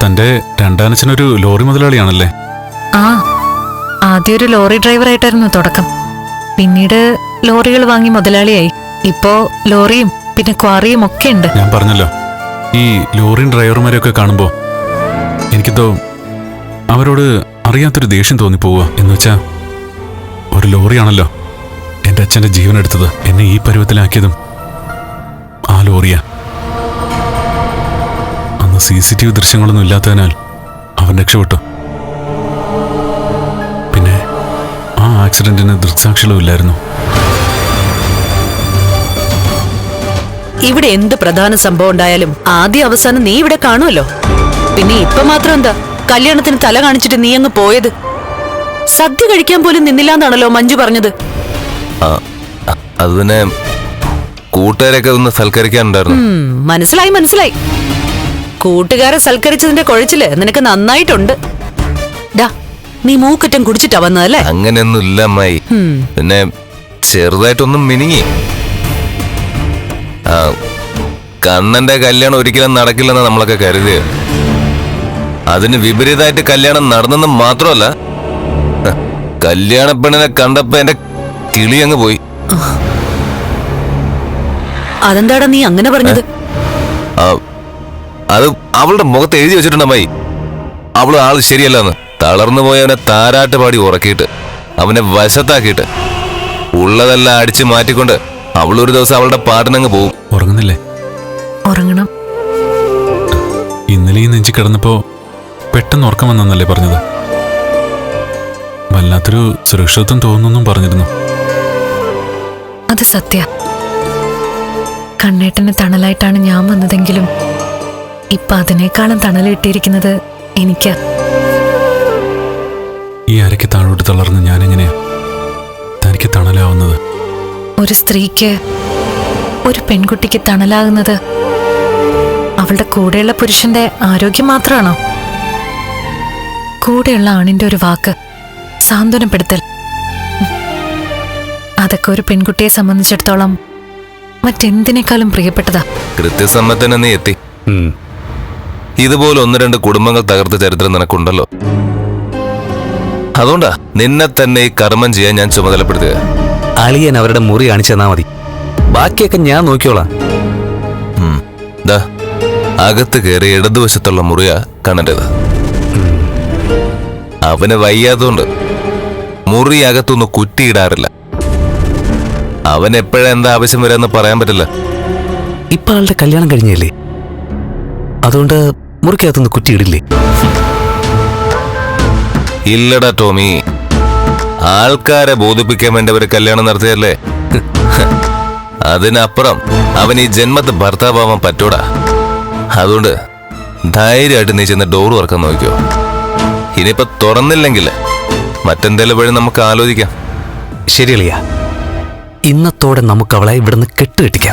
തന്റെ രണ്ടാനച്ഛനൊരു ലോറി മുതലാളിയാണല്ലേ? ആ, ആദ്യം ഒരു ലോറി ഡ്രൈവറായിട്ടായിരുന്നു തുടക്കം. പിന്നീട് ലോറികൾ വാങ്ങി മുതലാളിയായി. ഇപ്പോ ലോറിയും പിന്നെ ക്വാറിയും ഒക്കെ ഉണ്ട്. ഞാൻ പറഞ്ഞല്ലോ, ഈ ലോറി ഡ്രൈവർമാരെയൊക്കെ കാണുമ്പോ എനിക്കെന്തോ അവരോട് അറിയാത്തൊരു ദേഷ്യം തോന്നിപ്പോവുക. എന്നുവെച്ചാ ഒരു ലോറിയാണല്ലോ എന്റെ അച്ഛന്റെ ജീവൻ എടുത്തത്. എന്നെ ഈ പരുവത്തിലാക്കിയതും ആ ലോറിയാ. അന്ന് CCTV ദൃശ്യങ്ങളൊന്നും ഇല്ലാത്തതിനാൽ അവൻ രക്ഷപ്പെട്ടു. പിന്നെ ആ ആക്സിഡന്റിന് ദൃക്സാക്ഷികളും ഇല്ലായിരുന്നു. ഇവിടെ എന്ത് പ്രധാന സംഭവം ഉണ്ടായാലും ആദ്യ അവസാനം നീ ഇവിടെ കാണുമല്ലോ. പിന്നെ ഇപ്പൊ മാത്രം എന്താ കല്യാണത്തിന് തല കാണിച്ചിട്ട് നീ അങ്ങ് പോയത്? സദ്യ കഴിക്കാൻ പോലും നിന്നില്ലാന്നാണല്ലോ മഞ്ജു പറഞ്ഞത്. അത് പിന്നെ കൂട്ടുകാരൊക്കെ ഒന്ന് സൽക്കരിക്കാനുണ്ടായിരുന്നു. മനസ്സിലായി. കൂട്ടുകാരെ സൽക്കരിച്ചതിന്റെ കുഴച്ചില് നിനക്ക് നന്നായിട്ടുണ്ട്. ഡാ, നീ മൂക്കറ്റം കുടിച്ചിട്ടാ വന്നതല്ലേ? അങ്ങനെയൊന്നും ഇല്ല അമ്മായി. പിന്നെ ചെറുതായിട്ടൊന്നും മിനിങ്ങി. കണ്ണന്റെ കല്യാണം ഒരിക്കലും നടക്കില്ലെന്ന് നമ്മളൊക്കെ കരുതിയ. അതിന് വിപരീതമായിട്ട് കല്യാണം നടന്നെന്ന് മാത്രമല്ല, കല്യാണ പെണ്ണിനെ കണ്ടപ്പോ എന്റെ കിളി അങ്ങ് പോയി. അതെന്താടാ നീ അങ്ങനെ പറഞ്ഞത്? അത് അവളുടെ മുഖത്ത് എഴുതി വെച്ചിട്ടുണ്ട് അമ്മായി. അവള് ആള് ശരിയല്ലെന്ന്. തളർന്നു പോയി അവനെ താരാട്ട് പാടി ഉറക്കിയിട്ട് അവനെ വശത്താക്കിയിട്ട് ഉള്ളതെല്ലാം അടിച്ചു മാറ്റിക്കൊണ്ട് അവളൊരു ദിവസം അവളുടെ പാട്ടിനങ്ങ് പോവും. ഉറങ്ങുന്നില്ലേ? ഉറങ്ങണം. ഇന്നലെ ഈ നെഞ്ചി കിടന്നപ്പോ പെട്ടെന്ന് ഉറക്കം വന്നെന്നല്ലേ പറഞ്ഞത്? വല്ലാത്തൊരു സുരക്ഷിതത്വം തോന്നുന്നും പറഞ്ഞിരുന്നു. അത് സത്യ. കണ്ണേട്ടന് തണലായിട്ടാണ് ഞാൻ വന്നതെങ്കിലും ഇപ്പൊ അതിനേക്കാളും തണലിട്ടിരിക്കുന്നത് എനിക്കാ. ഈ അരയ്ക്ക് താഴോട്ട് തളർന്ന് ഞാനെങ്ങനെയാ തനിക്ക് തണലാവുന്നത്? ഒരു സ്ത്രീക്ക്, ഒരു പെൺകുട്ടിക്ക് തണലാകുന്നത് അവളുടെ കൂടെയുള്ള പുരുഷന്റെ ആരോഗ്യം മാത്രമാണോ? കൂടെയുള്ള ആണിന്റെ ഒരു വാക്ക്, സാന്ത്വനപ്പെടുത്തൽ, അതൊക്കെ ഒരു പെൺകുട്ടിയെ സംബന്ധിച്ചിടത്തോളം മറ്റെന്തിനേക്കാളും പ്രിയപ്പെട്ടതാ. കൃത്യസമ്മതത്തിന് നീ എത്തി. ഇതുപോലെ 1-2 കുടുംബങ്ങൾ തകർത്ത ചരിത്രം നിനക്കുണ്ടല്ലോ. അതുകൊണ്ടാ നിന്നെ തന്നെ ഈ കർമ്മം ചെയ്യാൻ ഞാൻ ചുമതലപ്പെടുത്തുക. അളിയൻ അവരുടെ മുറി കാണിച്ചെന്നാ മതി, ബാക്കിയൊക്കെ ഞാൻ നോക്കിയോളാം. അകത്ത് കയറി ഇടതുവശത്തുള്ള മുറിയാ കണ്ണൻ്റെത്. അവന് വയ്യാത്തോണ്ട് മുറി അകത്തൊന്നും കുറ്റിയിടാറില്ല. അവൻ എപ്പോഴാ എന്താ ആവശ്യം വരാന്ന് പറയാൻ പറ്റില്ല. ഇപ്പൊ ആളുടെ കല്യാണം കഴിഞ്ഞല്ലേ, അതുകൊണ്ട് മുറിക്കകത്തൊന്ന് കുറ്റിയിടില്ലേ? ഇല്ലടാ ടോമി, ആൾക്കാരെ ബോധിപ്പിക്കാൻ വേണ്ടി അവര് കല്യാണം നടത്തിയല്ലേ. അതിനപ്പുറം അവൻ ഈ ജന്മത്ത് ഭർത്താവാൻ പറ്റൂടാ. അതുകൊണ്ട് ധൈര്യമായിട്ട് നീ ചെന്ന് ഡോർ തുറക്കാൻ നോക്കിയോ. ഇനിയിപ്പോ തുറന്നില്ലെങ്കിൽ മറ്റെന്തെങ്കിലും വഴി നമുക്ക് ആലോചിക്കാം. ശരിയളിയാ, ഇന്നത്തോടെ നമുക്ക് അവളെ ഇവിടുന്ന് കെട്ടുകെട്ടിക്കാം.